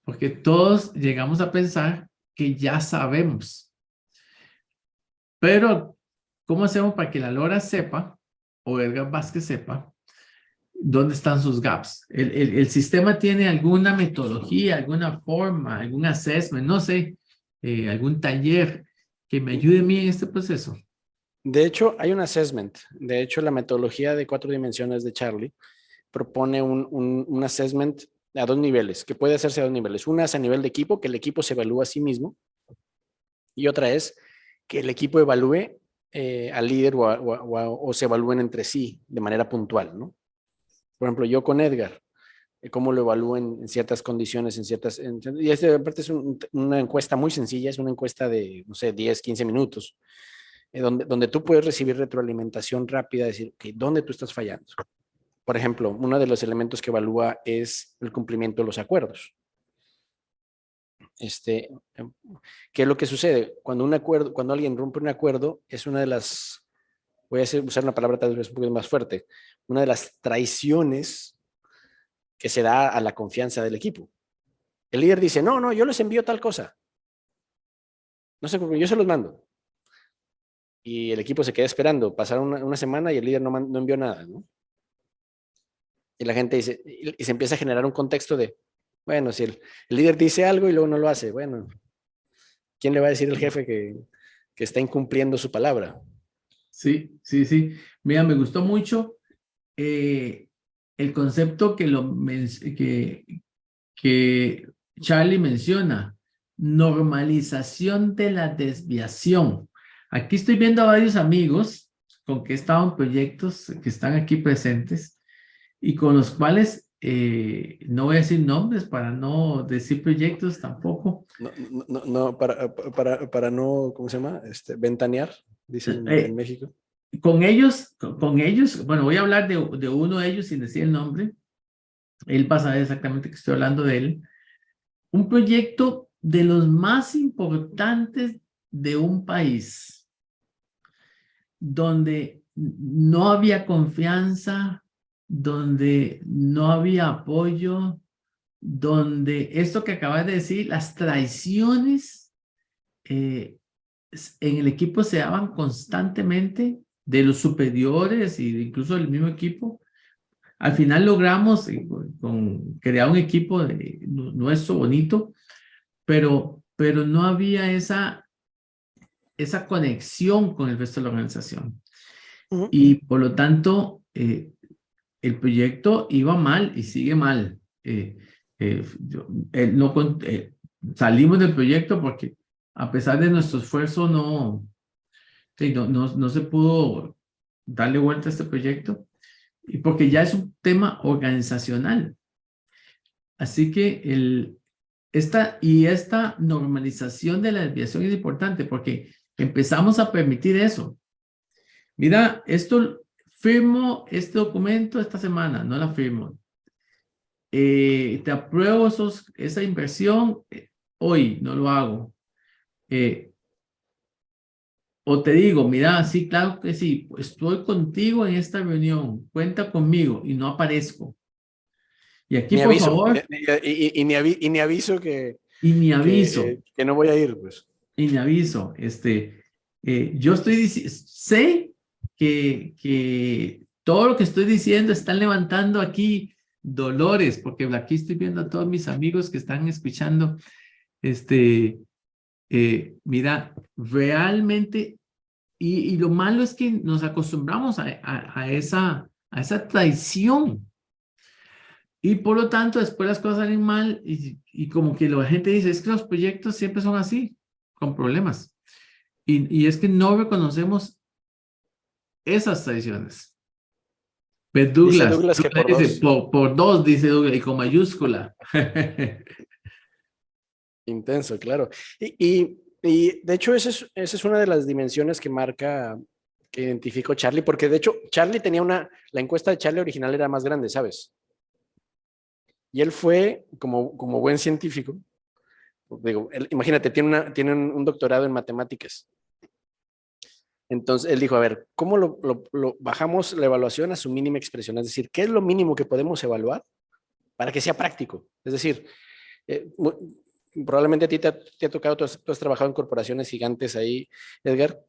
Porque todos llegamos a pensar que ya sabemos. Pero, ¿cómo hacemos para que la lora sepa, o Edgar Vázquez sepa, dónde están sus gaps? El sistema tiene alguna metodología, alguna forma, algún assessment, no sé, algún taller que me ayude a mí en este proceso. De hecho, hay un assessment. De hecho, la metodología de 4 dimensiones de Charlie propone un assessment a 2 niveles, que puede hacerse a 2 niveles. Una es a nivel de equipo, que el equipo se evalúa a sí mismo, y otra es que el equipo evalúe al líder o se evalúen entre sí de manera puntual, ¿no? Por ejemplo, yo con Edgar, cómo lo evalúo en ciertas condiciones, y aparte es una encuesta muy sencilla, es una encuesta de, no sé, 10, 15 minutos, donde tú puedes recibir retroalimentación rápida, decir, okay, ¿dónde tú estás fallando? Por ejemplo, uno de los elementos que evalúa es el cumplimiento de los acuerdos. ¿Qué es lo que sucede? Cuando alguien rompe un acuerdo, es una de las, usar una palabra tal vez un poco más fuerte, una de las traiciones que se da a la confianza del equipo. El líder dice, no, yo les envío tal cosa. No sé, yo se los mando. Y el equipo se queda esperando. Pasaron una semana y el líder no envió nada, ¿no? Y la gente dice, y se empieza a generar un contexto de, bueno, si el líder dice algo y luego no lo hace, bueno, ¿quién le va a decir al jefe que está incumpliendo su palabra? Sí. Mira, me gustó mucho el concepto que Charlie menciona, normalización de la desviación. Aquí estoy viendo a varios amigos con que he estado en proyectos que están aquí presentes y con los cuales no voy a decir nombres para no decir proyectos tampoco. No, para no, ¿cómo se llama? Ventanear, dicen en México. Con ellos, bueno, voy a hablar de uno de ellos sin decir el nombre. Él va a saber exactamente que estoy hablando de él. Un proyecto de los más importantes de un país, donde no había confianza, donde no había apoyo, donde esto que acabas de decir, las traiciones en el equipo se daban constantemente de los superiores y incluso del mismo equipo. Al final logramos crear un equipo nuestro bonito, pero no había esa conexión con el resto de la organización. Ujú. Y por lo tanto, el proyecto iba mal y sigue mal. No, salimos del proyecto porque a pesar de nuestro esfuerzo sí, no se pudo darle vuelta a este proyecto y porque ya es un tema organizacional. Así que esta normalización de la desviación es importante porque empezamos a permitir eso. Mira, firmo este documento esta semana, no la firmo. Te apruebo esa inversión hoy, no lo hago. O te digo, mira, sí, claro que sí, estoy contigo en esta reunión, cuenta conmigo y no aparezco. Y aquí, Ni por aviso, favor, y ni aviso y ni aviso, que no voy a ir, pues. y ni aviso. Yo estoy diciendo, sé que todo lo que estoy diciendo están levantando aquí dolores, porque aquí estoy viendo a todos mis amigos que están escuchando. Mira, realmente, y lo malo es que nos acostumbramos a esa traición. Y por lo tanto, después las cosas salen mal y como que la gente dice, es que los proyectos siempre son así, con problemas. Y es que no reconocemos esas traiciones. Pues Dice Douglas, Douglas que por dice, dos. por dos, dice Douglas, y con mayúscula. Intenso, claro. De hecho, esa es una de las dimensiones que identificó Charlie, porque de hecho, Charlie tenía la encuesta de Charlie original era más grande, ¿sabes? Y él fue, como buen científico, digo, imagínate, tiene un doctorado en matemáticas. Entonces, él dijo, a ver, ¿cómo bajamos la evaluación a su mínima expresión? Es decir, ¿qué es lo mínimo que podemos evaluar para que sea práctico? Es decir, eh, probablemente a ti te ha tocado, tú has trabajado en corporaciones gigantes ahí, Edgar,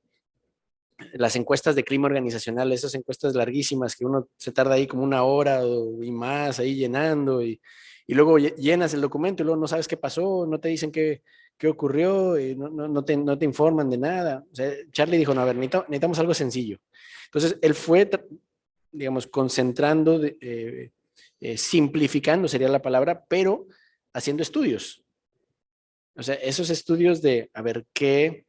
las encuestas de clima organizacional, esas encuestas larguísimas que uno se tarda ahí como una hora y más ahí llenando y luego llenas el documento y luego no sabes qué pasó, no te dicen qué ocurrió, y no te informan de nada. O sea, Charlie dijo, no, a ver, necesitamos algo sencillo. Entonces, él fue, digamos, concentrando, simplificando sería la palabra, pero haciendo estudios. O sea, esos estudios de, a ver, ¿qué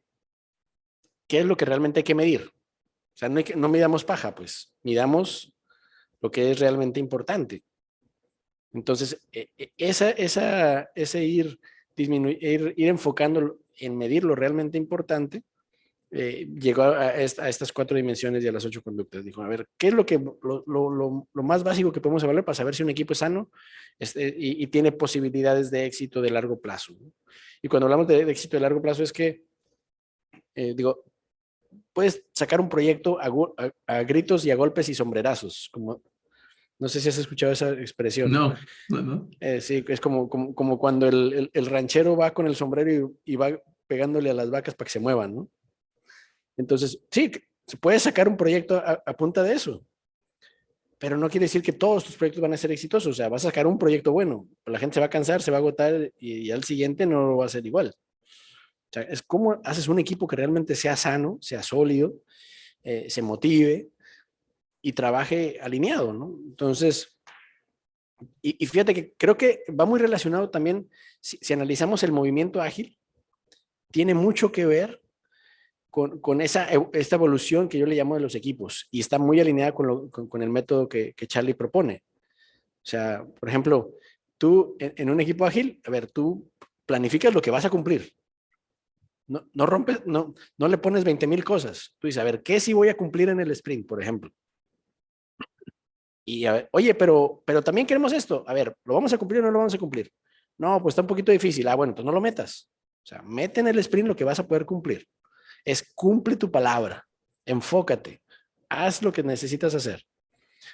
es lo que realmente hay que medir? O sea, no midamos paja, pues, midamos lo que es realmente importante. Entonces, ese ir enfocando en medir lo realmente importante, llegó a estas 4 dimensiones y a las 8 conductas. Dijo, a ver, ¿qué es lo más básico que podemos evaluar para saber si un equipo es sano y tiene posibilidades de éxito de largo plazo? ¿No? Y cuando hablamos de éxito de largo plazo es que, digo, puedes sacar un proyecto a gritos y a golpes y sombrerazos, como no sé si has escuchado esa expresión. No, no, no. Sí, es como cuando el ranchero va con el sombrero y va pegándole a las vacas para que se muevan, ¿no? Entonces, sí, se puede sacar un proyecto a punta de eso, pero no quiere decir que todos tus proyectos van a ser exitosos. O sea, vas a sacar un proyecto bueno, pero la gente se va a cansar, se va a agotar y al siguiente no lo va a hacer igual. O sea, es como haces un equipo que realmente sea sano, sea sólido, se motive y trabaje alineado, ¿no? Entonces, y fíjate que creo que va muy relacionado también, si analizamos el movimiento ágil, tiene mucho que ver con esta evolución que yo le llamo de los equipos y está muy alineada con el método que Charlie propone. O sea, por ejemplo, tú en un equipo ágil, a ver, tú planificas lo que vas a cumplir. No rompes, no le pones 20,000 cosas. Tú dices, a ver, ¿qué sí voy a cumplir en el sprint, por ejemplo? Y a ver, oye, pero también queremos esto. A ver, ¿lo vamos a cumplir o no lo vamos a cumplir? No, pues está un poquito difícil. Ah, bueno, pues no lo metas. O sea, mete en el sprint lo que vas a poder cumplir. Es cumple tu palabra, enfócate, haz lo que necesitas hacer.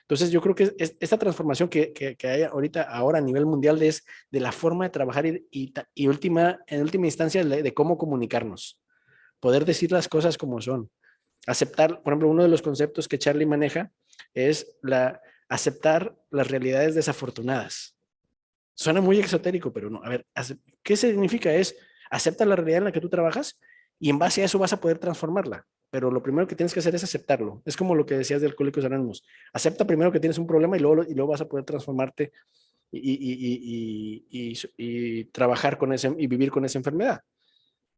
Entonces yo creo que esta transformación que hay ahora a nivel mundial es de la forma de trabajar y en última instancia de cómo comunicarnos, poder decir las cosas como son, aceptar, por ejemplo, uno de los conceptos que Charlie maneja es aceptar las realidades desafortunadas. Suena muy exotérico, pero no. A ver, ¿qué significa? Es acepta la realidad en la que tú trabajas y en base a eso vas a poder transformarla. pero lo primero que tienes que hacer es aceptarlo. Es como lo que decías de Alcohólicos Anónimos. Acepta primero que tienes un problema y luego vas a poder transformarte y trabajar con ese y vivir con esa enfermedad.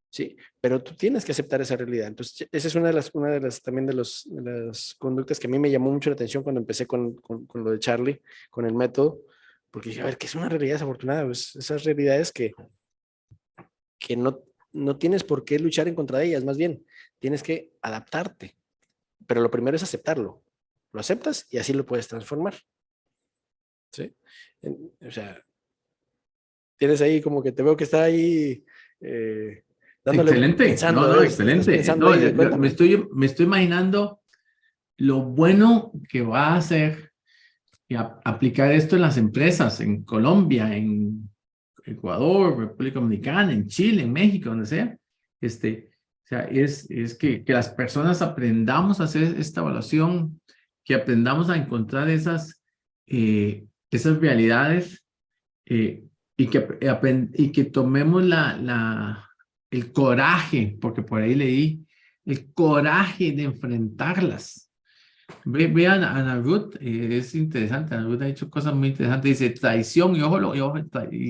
Sí, pero tú tienes que aceptar esa realidad. Entonces, esa es una de las también de las conductas que a mí me llamó mucho la atención cuando empecé con lo de Charlie, con el método, porque dije, a ver, ¿qué es una realidad desafortunada? Pues esas realidades que no tienes por qué luchar en contra de ellas, más bien, tienes que adaptarte. Pero lo primero es aceptarlo. Lo aceptas y así lo puedes transformar. ¿Sí? O sea, tienes ahí como que te veo que está ahí dándole, Excelente, pensando, no, estás excelente. pensando No, ahí, cuéntame. me estoy imaginando lo bueno que va a hacer y aplicar esto en las empresas, en Colombia, en Ecuador, República Dominicana, en Chile, en México, donde sea. O sea, es que las personas aprendamos a hacer esta evaluación, que aprendamos a encontrar esas realidades y que tomemos el coraje, porque por ahí leí, el coraje de enfrentarlas. Vean a Ana Ruth, es interesante, Ana Ruth ha hecho cosas muy interesantes, dice traición, y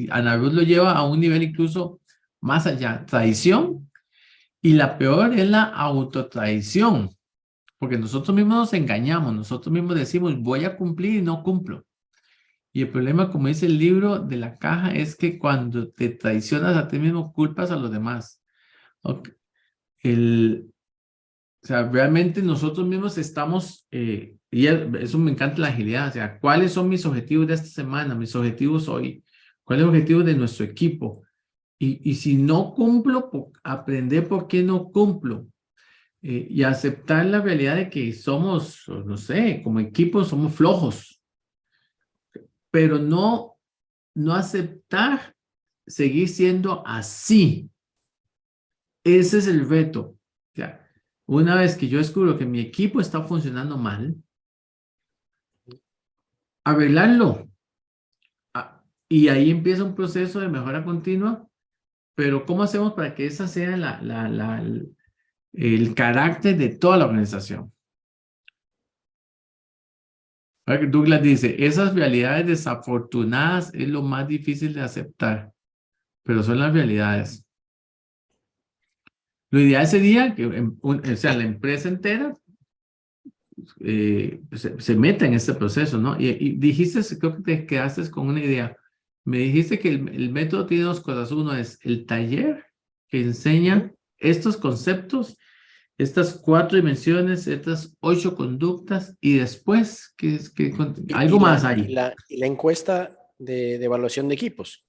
Ana Ruth lo lleva a un nivel incluso más allá, traición, y la peor es la autotraición, porque nosotros mismos nos engañamos, nosotros mismos decimos voy a cumplir y no cumplo. Y el problema, como dice el libro de la caja, es que cuando te traicionas a ti mismo, culpas a los demás. Ok. O sea, realmente nosotros mismos estamos, y eso me encanta la agilidad, o sea, ¿cuáles son mis objetivos de esta semana? Mis objetivos hoy. ¿Cuál es el objetivo de nuestro equipo? Y si no cumplo, aprender por qué no cumplo. Y aceptar la realidad de que somos, no sé, como equipo somos flojos, pero no aceptar seguir siendo así. Ese es el reto. O sea, una vez que yo descubro que mi equipo está funcionando mal, arreglarlo. Y ahí empieza un proceso de mejora continua, pero ¿cómo hacemos para que esa sea el carácter de toda la organización? Douglas dice, esas realidades desafortunadas es lo más difícil de aceptar, pero son las realidades. Lo ideal sería que o sea, la empresa entera se meta en este proceso, ¿no? Y dijiste, creo que te quedaste con una idea. Me dijiste que el método tiene dos cosas. Uno es el taller que enseña estos conceptos, estas 4 dimensiones, estas 8 conductas, y después, algo más hay. Y la encuesta de evaluación de equipos.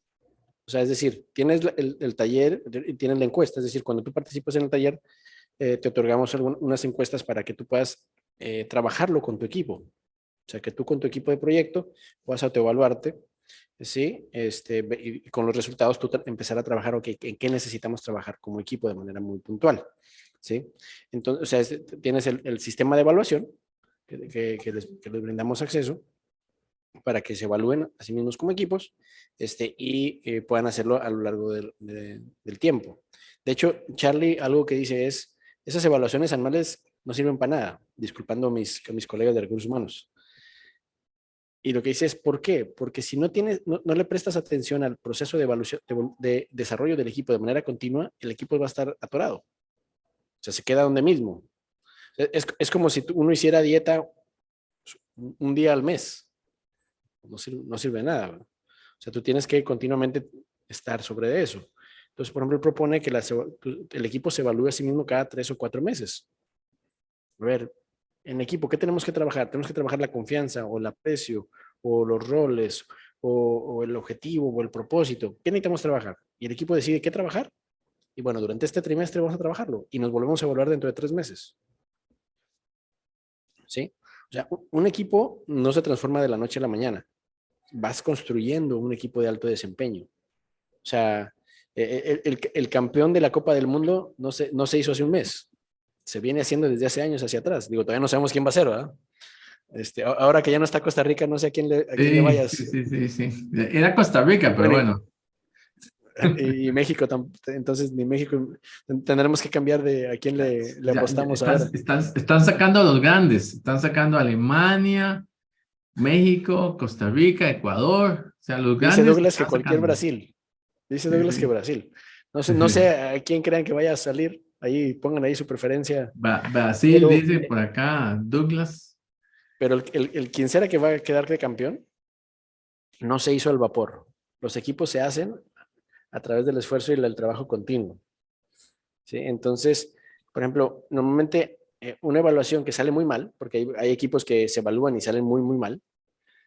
O sea, es decir, tienes el taller y tienes la encuesta. Es decir, cuando tú participas en el taller, te otorgamos unas encuestas para que tú puedas trabajarlo con tu equipo. O sea, que tú con tu equipo de proyecto puedas autoevaluarte, ¿sí? Y con los resultados tú empezar a trabajar, okay, en qué necesitamos trabajar como equipo de manera muy puntual, ¿sí? Entonces, o sea, tienes el sistema de evaluación que les brindamos acceso para que se evalúen a sí mismos como equipos y puedan hacerlo a lo largo del tiempo. De hecho, Charlie, algo que dice es, esas evaluaciones anuales no sirven para nada, disculpando a mis colegas de recursos humanos. Y lo que dice es, ¿por qué? Porque si no le prestas atención al proceso de evaluación, de desarrollo del equipo de manera continua, el equipo va a estar atorado. O sea, se queda donde mismo. Es como si uno hiciera dieta un día al mes. No sirve de nada. ¿Verdad? O sea, tú tienes que continuamente estar sobre eso. Entonces, por ejemplo, él propone que el equipo se evalúe a sí mismo cada 3 o 4 meses. A ver, en equipo, ¿qué tenemos que trabajar? Tenemos que trabajar la confianza o el aprecio o los roles o el objetivo o el propósito. ¿Qué necesitamos trabajar? Y el equipo decide qué trabajar. Y bueno, durante este trimestre vamos a trabajarlo y nos volvemos a evaluar dentro de 3 meses. ¿Sí? O sea, un equipo no se transforma de la noche a la mañana. Vas construyendo un equipo de alto desempeño. O sea, el campeón de la Copa del Mundo no se hizo hace un mes. Se viene haciendo desde hace años hacia atrás. Digo, todavía no sabemos quién va a ser, ¿verdad? Ahora que ya no está Costa Rica, no sé a quién le vayas. Sí. Era Costa Rica, pero bueno. Y México, entonces ni México, tendremos que cambiar de a quién le Ya, apostamos ahora. están sacando a los grandes, están sacando a Alemania, México, Costa Rica, Ecuador, o sea, los Dice grandes Douglas que están cualquier sacando. Brasil. Dice Sí, Douglas que sí. Brasil. No sé a quién crean que vaya a salir. Ahí pongan ahí su preferencia. Brasil, Pero, dice por acá Douglas. pero el quien será que va a quedar de campeón no se hizo al vapor. Los equipos se hacen a través del esfuerzo y el trabajo continuo. ¿Sí? Entonces, por ejemplo, normalmente una evaluación que sale muy mal, porque hay equipos que se evalúan y salen muy, muy mal,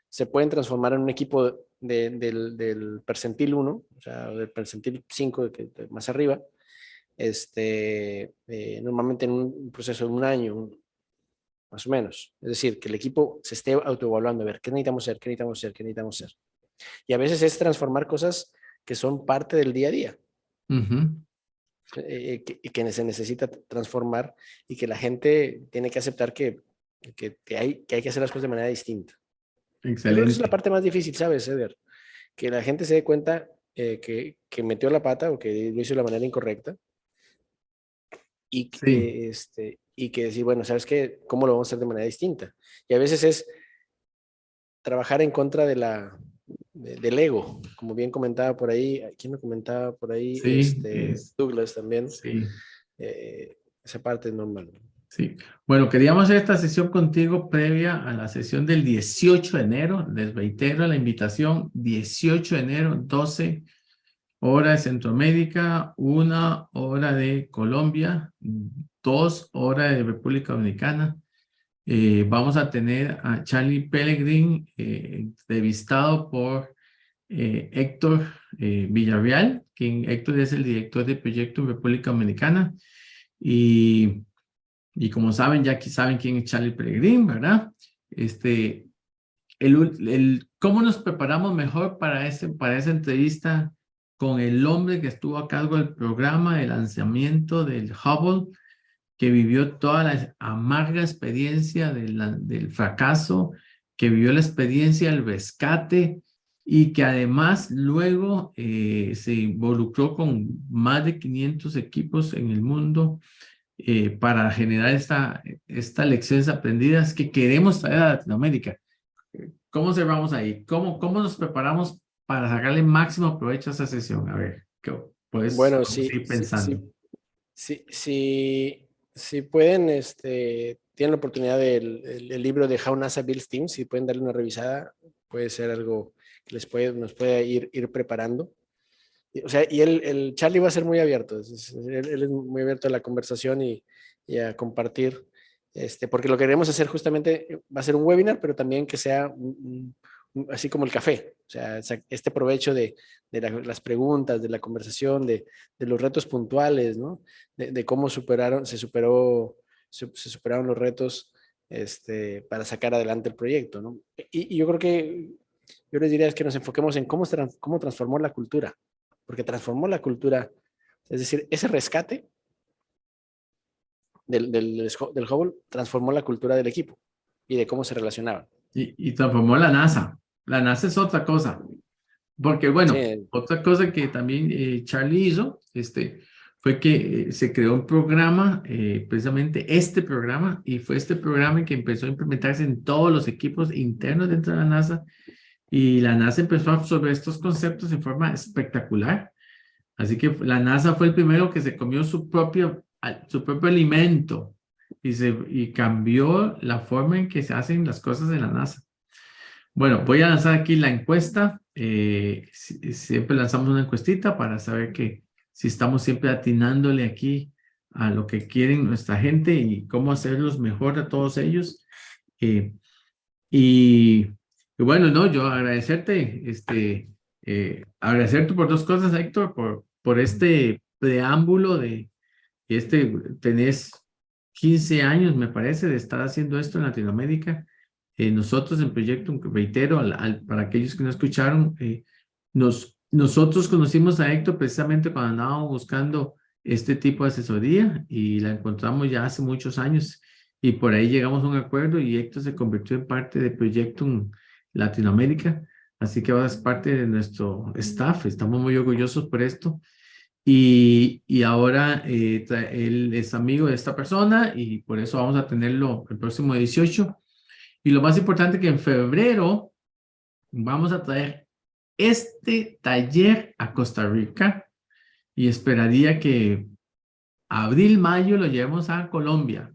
se pueden transformar en un equipo del percentil 1, o sea, del percentil 5, más arriba, normalmente en un proceso de un año, más o menos. Es decir, que el equipo se esté autoevaluando, a ver, ¿qué necesitamos hacer? ¿Qué necesitamos hacer? ¿Qué necesitamos hacer? Y a veces es transformar cosas que son parte del día a día, Ujú. que se necesita transformar y que la gente tiene que aceptar que hay que hacer las cosas de manera distinta. Yo creo que esa es la Excelente. parte más difícil, ¿sabes, Eder? Que la gente se dé cuenta que metió la pata o que lo hizo de la manera incorrecta y, Sí, y que decir, bueno, ¿sabes qué? ¿Cómo lo vamos a hacer de manera distinta? Y a veces es trabajar en contra del ego, como bien comentaba por ahí, ¿quién lo comentaba por ahí? sí, Douglas también, sí, esa parte es normal. sí. Bueno, queríamos hacer esta sesión contigo previa a la sesión del 18 de enero. Les reitero la invitación, 18 de enero, 12 horas de Centroamérica, 1 hora de Colombia, 2 horas de República Dominicana. Vamos a tener a Charlie Pellegrin entrevistado por Héctor Villarreal, quien Héctor es el director de proyecto en República Dominicana. Y como saben, ya aquí saben quién es Charlie Pellegrin, ¿verdad? ¿Cómo nos preparamos mejor para esa entrevista con el hombre que estuvo a cargo del programa de lanzamiento del Hubble, que vivió toda la amarga experiencia del fracaso, que vivió la experiencia del rescate y que además luego se involucró con más de 500 equipos en el mundo para generar esta lecciones aprendidas que queremos traer a Latinoamérica? ¿Cómo cerramos ahí? ¿Cómo nos preparamos para sacarle máximo provecho a esa sesión? A ver, pues Bueno, vamos a ir pensando. si pueden, tienen la oportunidad el libro de How NASA Builds Teams, si pueden darle una revisada, puede ser algo que nos puede ir preparando. O sea, y el Charlie va a ser muy abierto, él es muy abierto a la conversación y a compartir, porque lo que queremos hacer justamente va a ser un webinar, pero también que sea así como el café, o sea, este provecho de las preguntas, de la conversación, de los retos puntuales, ¿no? De cómo se superaron los retos para sacar adelante el proyecto, ¿no? Y yo creo que yo les diría que nos enfoquemos en cómo transformó la cultura, porque transformó la cultura, es decir, ese rescate del Hubble transformó la cultura del equipo y de cómo se relacionaban. Y transformó la NASA. La NASA es otra cosa. Porque, bueno, Sí, otra cosa que también Charlie hizo, fue que se creó un programa, precisamente este programa, y fue este programa que empezó a implementarse en todos los equipos internos dentro de la NASA, y la NASA empezó a absorber estos conceptos de forma espectacular. Así que la NASA fue el primero que se comió su propio alimento y cambió la forma en que se hacen las cosas en la NASA. Bueno, voy a lanzar aquí la encuesta. Siempre lanzamos una encuestita para saber si estamos siempre atinándole aquí a lo que quieren nuestra gente y cómo hacerlos mejor a todos ellos. Y bueno, no, yo agradecerte, agradecerte por dos cosas, Héctor, por este preámbulo tenés 15 años, me parece, de estar haciendo esto en Latinoamérica. Nosotros en Proyecto, reitero, para aquellos que no escucharon, nosotros conocimos a Héctor precisamente cuando andábamos buscando este tipo de asesoría y la encontramos ya hace muchos años y por ahí llegamos a un acuerdo y Héctor se convirtió en parte de Proyecto Latinoamérica. Así que ahora es parte de nuestro staff. Estamos muy orgullosos por esto. Y ahora él es amigo de esta persona y por eso vamos a tenerlo el próximo 18. Y lo más importante que en febrero vamos a traer este taller a Costa Rica y esperaría que abril, mayo lo llevemos a Colombia.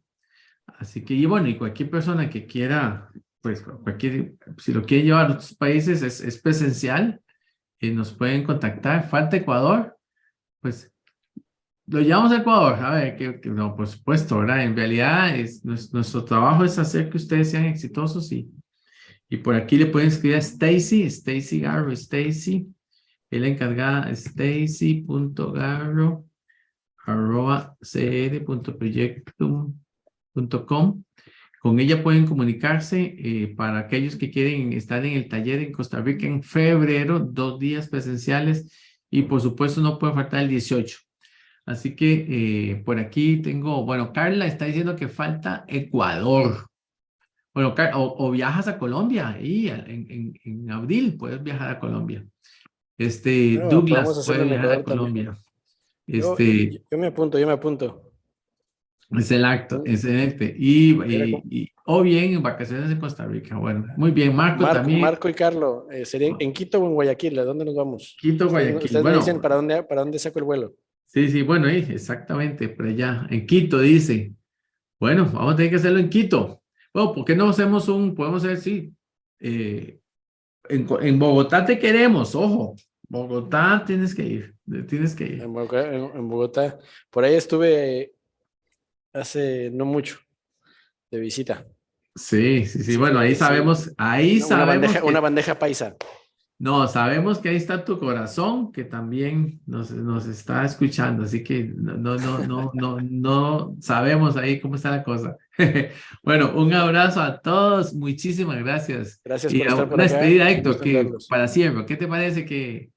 Así que, y bueno, y cualquier persona que quiera, pues si lo quiere llevar a otros países es presencial y nos pueden contactar. Falta Ecuador, pues lo llevamos a Ecuador. A ver, no, por supuesto, ¿verdad? En realidad nuestro trabajo es hacer que ustedes sean exitosos y por aquí le pueden escribir a Stacy Garro, Stacy, es la encargada, stacy.garro@cr.proyectum.com. Con ella pueden comunicarse para aquellos que quieren estar en el taller en Costa Rica en febrero, 2 días presenciales y por supuesto no puede faltar el 18. Así que por aquí tengo, bueno, Carla está diciendo que falta Ecuador. Bueno, o viajas a Colombia y en abril puedes viajar a Colombia. Bueno, podemos Douglas puede hacerlo en viajar a Ecuador también. Colombia. Yo me apunto. Es el acto, Mm, excelente. era como- O bien en vacaciones en Costa Rica. Bueno, muy bien. Marco también. Marco y Carlos, ¿sería en Quito o en Guayaquil? ¿A dónde nos vamos? Quito, Guayaquil. Ustedes me dicen Bueno, para dónde saco el vuelo. sí, bueno, exactamente, por allá. En Quito dice. Bueno, vamos a tener que hacerlo en Quito. Bueno, ¿por qué no hacemos podemos hacer, sí, en Bogotá te queremos, ojo, Bogotá tienes que ir. En Bogotá. Por ahí estuve hace no mucho de visita. Sí, bueno, Sí, sí. ahí sabemos Una bandeja paisa. no, sabemos que ahí está tu corazón, que también nos está escuchando, así que no sabemos ahí cómo está la cosa. Bueno, un abrazo a todos, muchísimas gracias. Gracias Y por estar por una acá. despedida, Un Héctor, gusto en que verlos. para cierre, ¿qué te parece que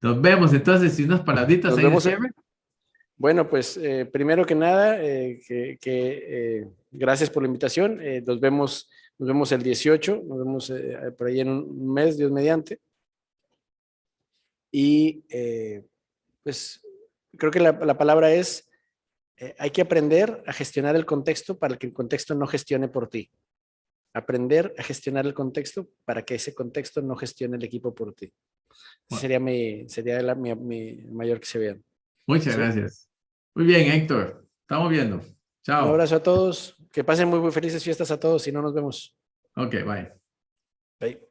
nos vemos entonces y unas palabritas Nos ahí de vemos. cierre? Bueno, pues primero que nada, gracias por la invitación. Nos vemos el 18, nos vemos por ahí en un mes, Dios mediante. Y pues creo que la palabra es, hay que aprender a gestionar el contexto para que el contexto no gestione por ti. Aprender a gestionar el contexto para que ese contexto no gestione el equipo por ti. Bueno, Sería mi mayor que se vean. muchas ¿Sí? gracias. Muy bien, Héctor. Estamos viendo. Un Chao. abrazo a todos. Que pasen muy felices fiestas a todos y no nos vemos. Ok, bye. Bye.